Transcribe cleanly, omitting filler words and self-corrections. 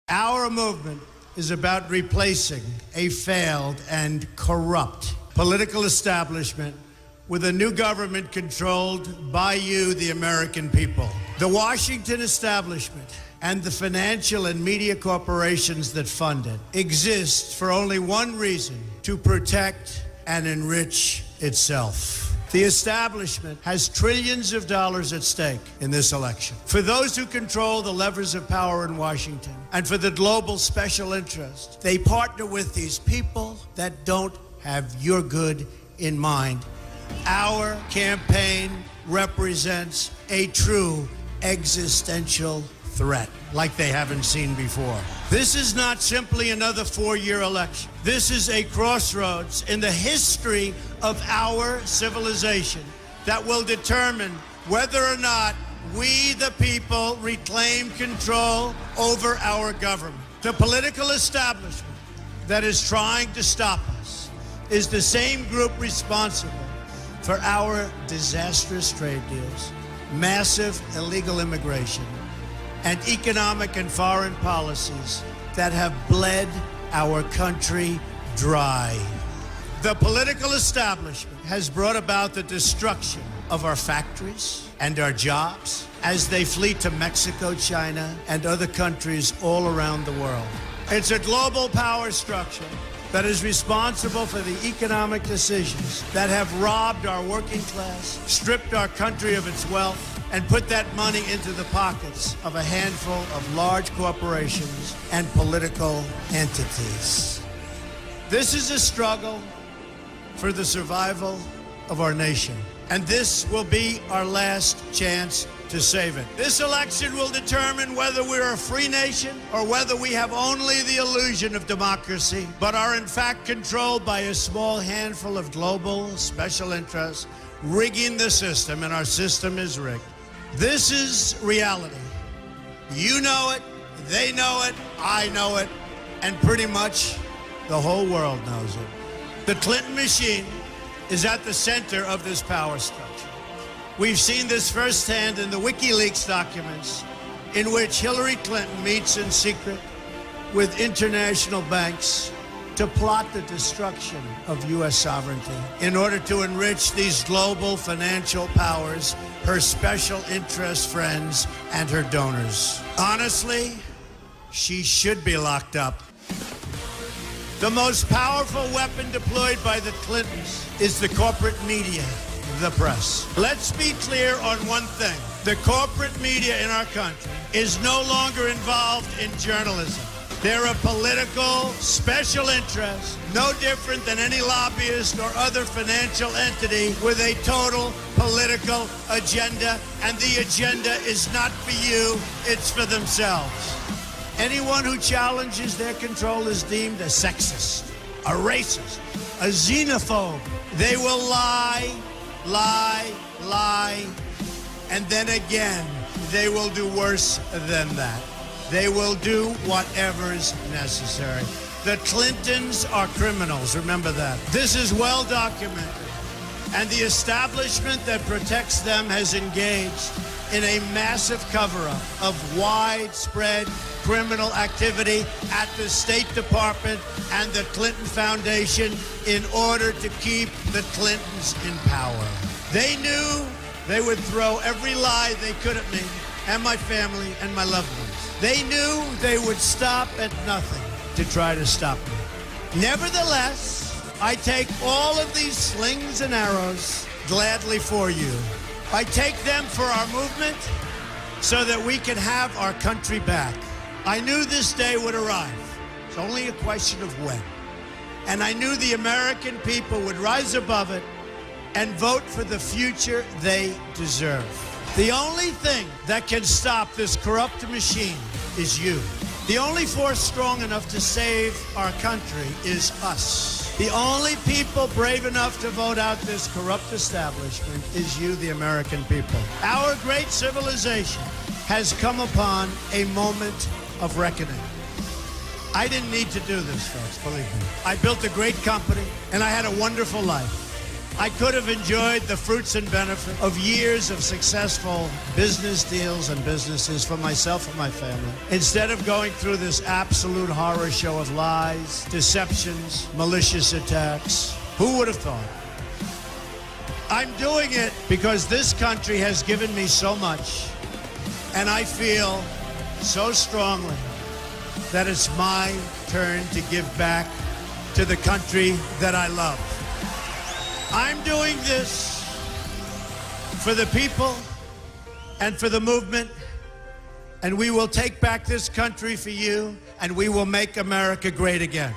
Our movement is about replacing a failed and corrupt political establishment with a new government controlled by you, the American people. The Washington establishment and the financial and media corporations that fund it exist for only one reason: to protect and enrich itself. The establishment has trillions of dollars at stake in this election. For those who control the levers of power in Washington and for the global special interest, they partner with these people that don't have your good in mind. Our campaign represents a true existential threat like they haven't seen before. This is not simply another four-year election. This is a crossroads in the history of our civilization that will determine whether or not we, the people, reclaim control over our government. The political establishment that is trying to stop us is the same group responsible for our disastrous trade deals, massive illegal immigration, and economic and foreign policies that have bled our country dry. The political establishment has brought about the destruction of our factories and our jobs as they flee to Mexico, China, and other countries all around the world. It's a global power structure that is responsible for the economic decisions that have robbed our working class, stripped our country of its wealth, and put that money into the pockets of a handful of large corporations and political entities. This is a struggle for the survival of our nation, and this will be our last chance to save it. This election will determine whether we're a free nation or whether we have only the illusion of democracy, but are in fact controlled by a small handful of global special interests rigging the system, and our system is rigged. This is reality. You know it, they know it, I know it, and pretty much the whole world knows it. The Clinton machine is at the center of this power structure. We've seen this firsthand in the WikiLeaks documents, in which Hillary Clinton meets in secret with international banks to plot the destruction of U.S. sovereignty in order to enrich these global financial powers, her special interest friends, and her donors. Honestly, she should be locked up. The most powerful weapon deployed by the Clintons is the corporate media, the press. Let's be clear on one thing. The corporate media in our country is no longer involved in journalism. They're a political special interest, no different than any lobbyist or other financial entity with a total political agenda, and the agenda is not for you, it's for themselves. Anyone who challenges their control is deemed a sexist, a racist, a xenophobe. They will lie, and then again, they will do worse than that. They will do whatever's necessary. The Clintons are criminals, remember that. This is well documented, and the establishment that protects them has engaged in a massive cover-up of widespread criminal activity at the State Department and the Clinton Foundation in order to keep the Clintons in power. They knew they would throw every lie they could at me and my family and my loved ones. They knew they would stop at nothing to try to stop me. Nevertheless, I take all of these slings and arrows gladly for you. I take them for our movement so that we can have our country back. I knew this day would arrive. It's only a question of when. And I knew the American people would rise above it and vote for the future they deserve. The only thing that can stop this corrupt machine is you. The only force strong enough to save our country is us. The only people brave enough to vote out this corrupt establishment is you, the American people. Our great civilization has come upon a moment of reckoning. I didn't need to do this, folks, believe me. I built a great company, and I had a wonderful life. I could have enjoyed the fruits and benefit of years of successful business deals and businesses for myself and my family, instead of going through this absolute horror show of lies, deceptions, malicious attacks. Who would have thought? I'm doing it because this country has given me so much, and I feel so strongly that it's my turn to give back to the country that I love. I'm doing this for the people and for the movement, and we will take back this country for you, and we will make America great again.